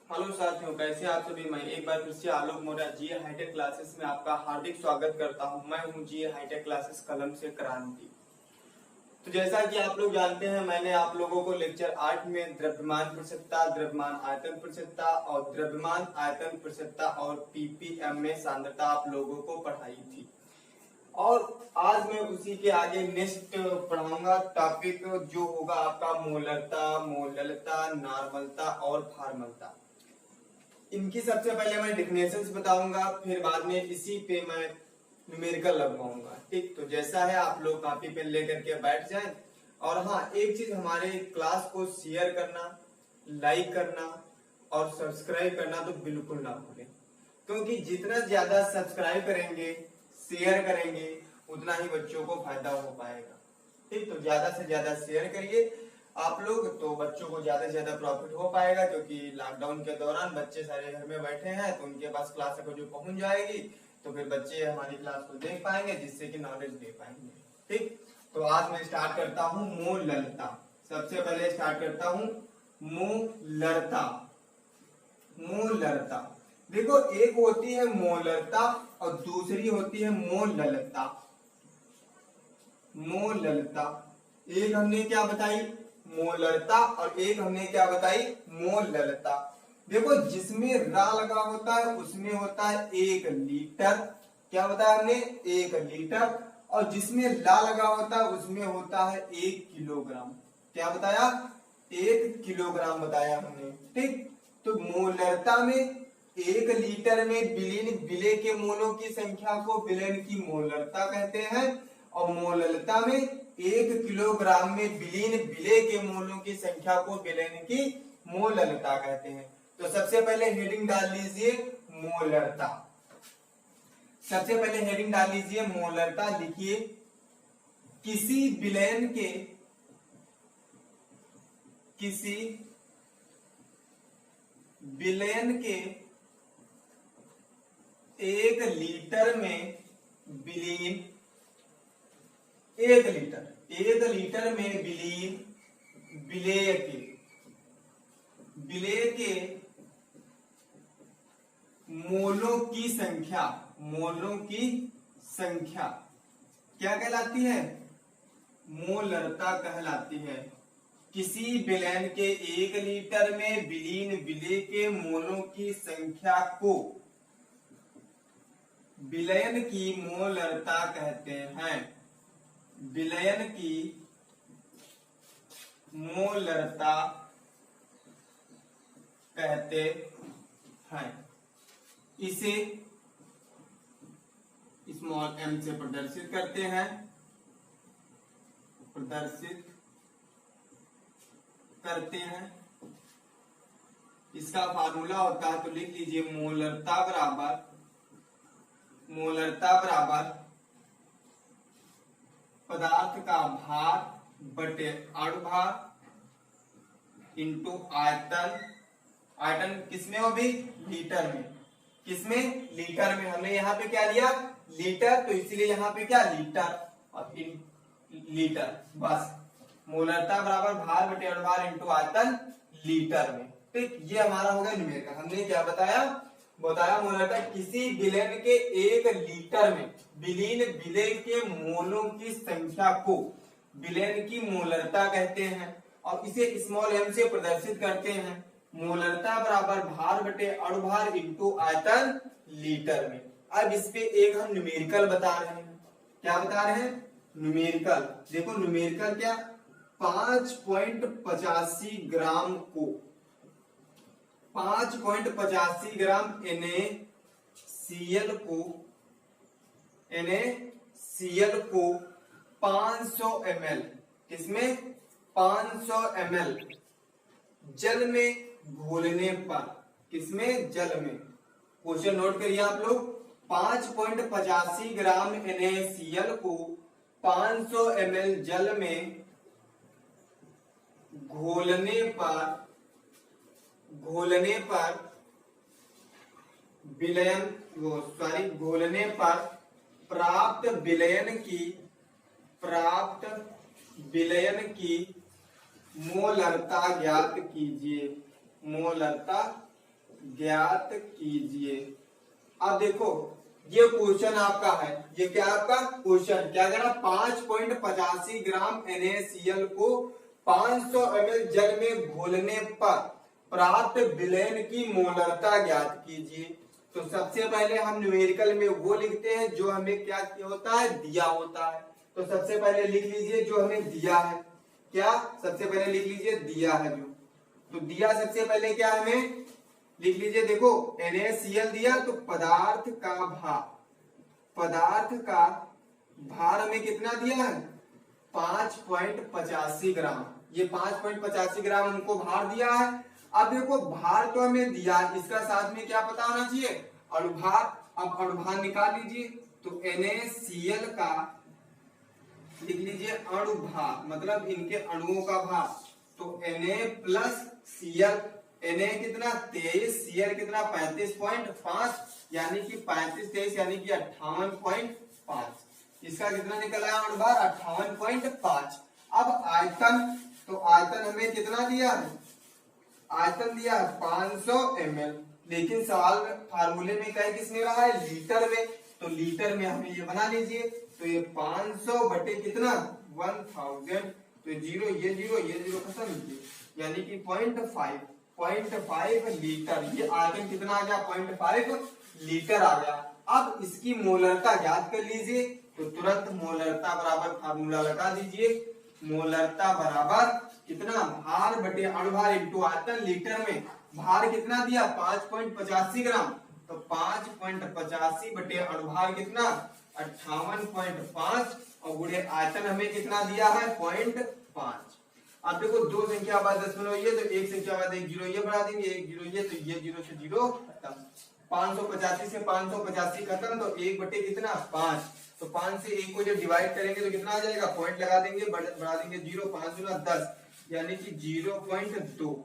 Hello साथियों, कैसे आप सभी। मैं एक बार फिर से आलोक मौर्य जीए हाईटेक क्लासेस में आपका हार्दिक स्वागत करता हूं। मैं हूं जीए हाईटेक क्लासेस कलम से क्रांति। तो जैसा कि आप लोग जानते हैं, मैंने आप लोगों को लेक्चर 8 में द्रव्यमान प्रतिशतता, द्रव्यमान आयतन प्रतिशतता और द्रव्यमान आयतन प्रतिशतता और पीपीएम में सांद्रता आप लोगों को पढ़ाई थी। और आज मैं उसी के आगे नेक्स्ट पढ़ाऊंगा टॉपिक जो होगा आपका मोलरता, मोललता, नॉर्मलता और फॉर्मलता। इनकी सबसे पहले मैं डेफिनेशंस बताऊंगा, फिर बाद में इसी पे मैं न्यूमेरिकल लगवाऊंगा। ठीक, तो जैसा है आप लोग कॉपी पेन लेकर के बैठ जाएं। और हाँ, एक चीज, हमारे क्लास को शेयर करना, लाइक करना और सब्सक्राइब करना तो बिल्कुल ना भूलें, क्योंकि जितना ज्यादा सब्सक्राइब करेंगे, शेयर करेंगे, उतना ही बच्चों को फायदा हो पाएगा। ठीक, तो ज्यादा से ज्यादा शेयर करिए आप लोग, तो बच्चों को ज्यादा से ज्यादा प्रॉफिट हो पाएगा। क्योंकि लॉकडाउन के दौरान बच्चे सारे घर में बैठे हैं, तो उनके पास क्लास अगर जो पहुंच जाएगी तो फिर बच्चे हमारी क्लास को देख पाएंगे, जिससे कि नॉलेज दे पाएंगे। ठीक, तो आज मैं स्टार्ट करता हूँ मोलरता। सबसे पहले स्टार्ट करता हूँ मोलरता। मोलरता देखो, एक होती है मोलरता और दूसरी होती है मोललता। मोललता, एक हमने क्या बताई मोलरता और एक हमने क्या बताई मोललता। देखो, जिसमें रा लगा होता है उसमें होता है 1 लीटर। क्या बताया हमने? 1 लीटर। और जिसमें ला लगा होता है उसमें होता है 1 किलोग्राम। क्या बताया? 1 किलोग्राम बताया हमने। ठीक, तो मोलरता में 1 लीटर में विलीन विलेय के मोलों की संख्या को विलयन की मोलरता कहते हैं। और मोललता में 1 किलोग्राम में विलीन विलेय के मोलों की संख्या को विलयन की मोललता कहते हैं। तो सबसे पहले हेडिंग डाल लीजिए मोलरता। सबसे पहले हेडिंग डाल लीजिए मोलरता। लिखिए, किसी विलयन के 1 लीटर में विलीन 1 लीटर में विलीन विलेय के मोलों की संख्या क्या कहलाती है? मोलरता कहलाती है। किसी विलयन के 1 लीटर में विलीन विलेय के मोलों की संख्या को विलयन की मोलरता कहते हैं। विलयन की मोलरता कहते हैं। इसे स्मॉल m से प्रदर्शित करते हैं। इसका फार्मूला होता है, तो लिख लीजिए मोलरता बराबर पदार्थ का भार बटे अणुभार इंटू आयतन। आयतन किसमें हो भी? लीटर में। किसमें? लीटर में। हमने यहाँ पे क्या लिया? लीटर, तो इसीलिए यहाँ पे क्या? लीटर और लीटर। बस, मोलरता बराबर भार बटे अणुभार इंटू आयतन लीटर में। ठीक, ये हमारा हो गया न्यूमेरिकल। हमने क्या बताया मोलरता किसी विलयन के 1 लीटर में विलीन विलेय के मोलों की संख्या को विलयन की मोलरता कहते हैं। और इसे स्मॉल m से प्रदर्शित करते हैं। मोलरता बराबर भार बटे अणुभार इंटू आयतन लीटर में। अब इस पे एक हम न्यूमेरिकल बता रहे हैं। क्या बता रहे हैं? न्यूमेरिकल। देखो, न्यूमेरिकल क्या? 5.85 ग्राम को 5.85 ग्राम NaCl को 500 ml, किसमें? 500 ml जल में घोलने पर। किसमें? जल में। क्वेश्चन नोट करिए आप लोग। 5.85 ग्राम NaCl को 500 ml जल में घोलने पर प्राप्त विलयन की मोलरता ज्ञात कीजिए। मोलरता ज्ञात कीजिए। अब देखो ये क्वेश्चन आपका है, ये क्या आपका क्वेश्चन क्या कह रहा, 5.85 ग्राम NaCl को 500 ml जल में घोलने पर प्राप्त विलयन की मोलरता ज्ञात कीजिए। तो सबसे पहले हम न्यूमेरिकल में वो लिखते हैं जो हमें क्या होता है, दिया होता है। तो सबसे पहले लिख लीजिए जो हमें दिया है, क्या सबसे पहले लिख लीजिए दिया है जो, तो दिया सबसे पहले क्या हमें लिख लीजिए, देखो NaCl दिया तो पदार्थ का भार हमें कितना दिया है, 5.85 ग्राम। ये 5.85 ग्राम हमको भार दिया है। अब देखो भार तो हमें दिया, इसका साथ में क्या पता होना चाहिए, अणुभार। अब अणुभार निकाल लीजिए, तो NaCl का लिख लीजिए अणुभार, मतलब इनके अणुओं का भार। तो Na प्लस Cl, Na कितना 23, Cl कितना 35.5, यानी कि 35 23 यानी कि 58.5। इसका कितना निकला है अणुभार, 58.5। अब आयतन, तो आयतन हमें कितना दिया है, आयतन दिया है 500 ml, लेकिन सवाल फार्मूले में क्या किसमें रहा है, लीटर में। तो लीटर में हमें ये बना लीजिए, तो ये 500 बटे कितना 1000, तो जीरो ये जीरो खत्म, यानी कि 0.5 लीटर। ये आयतन कितना आ गया, 0.5 लीटर आ गया। अब इसकी मोलरता ज्ञात कर लीजिए, तो तुरंत मोलरता बराबर फार्मूला लगा दीजिए, मोलरता बराबर कितना, भार बटे अणुभार इंटू आयतन। लीटर में भार कितना दिया 5.85 ग्राम, तो 5.85 बटे अणुभार कितना 58.5, और गुणे आयतन हमें कितना दिया है 0.5। अब देखो दो संख्या बाद दशमलव ये, तो एक संख्या बाद एक जीरो ये बढ़ा देंगे, एक जीरो ये, तो ये जीरो से जीरो खत्म। 585 से 585 खत्म, तो एक बटे कितना 5, तो 5 से 1 को जब डिवाइड करेंगे तो कितना आ जाएगा, पॉइंट लगा देंगे, बढ़ा देंगे 0, 5 गुना 10, यानी कि 0.2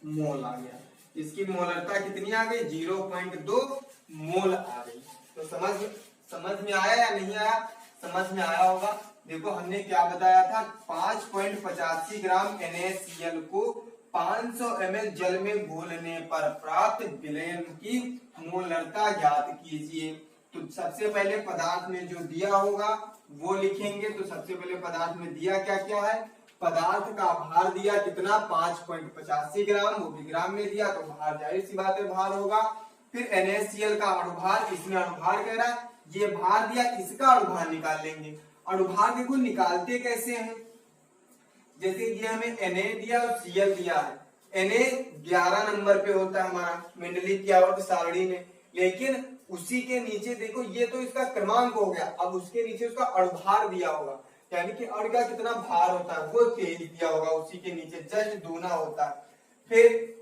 मोल आ गया। इसकी मोलरता कितनी आ गई, 0.2 मोल आ गई। तो समझ में आया या नहीं आया, समझ में आया होगा। देखो हमने क्या बताया था, 5.85 ग्राम NaCl को 500 ml जल में घोलने पर प्राप्त विलयन की मोलरता ज्ञात कीजिए। तो सबसे पहले पदार्थ में जो दिया होगा वो लिखेंगे। तो सबसे पहले पदार्थ में दिया क्या क्या है, पदार्थ का भार दिया कितना 5.85 ग्राम, वो भी ग्राम में दिया, तो भार जाहिर सी बात है भार होगा। फिर NaCl का अणुभार, इसमें अणुभार कह रहा है, ये भार दिया, इसका अणुभार निकाल लेंगे। अणुभार देखो निकालते कैसे हैं, जैसे ये हमें Na दिया और Cl दिया है, Na 11 नंबर पे होता है हमारा मेंडलीव की आवर्त सारणी में, लेकिन उसी के नीचे देखो ये तो इसका क्रमांक हो गया, अब उसके नीचे उसका अणुभार दिया होगा, यानी कि अण का कितना भार होता है वो 23 दिया होगा, उसी के नीचे जस्ट दूना होता है। फिर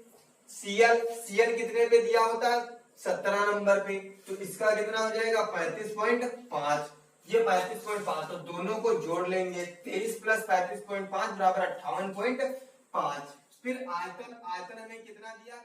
Cl कितने पे दिया होता है 17 नंबर पे, तो इसका कितना हो जाएगा 35.5, ये 35.5, तो दोनों को जोड़ लेंगे, 23 प्लस 35.5 बराबर 58.5। फिर आयतन हमें कितना दिया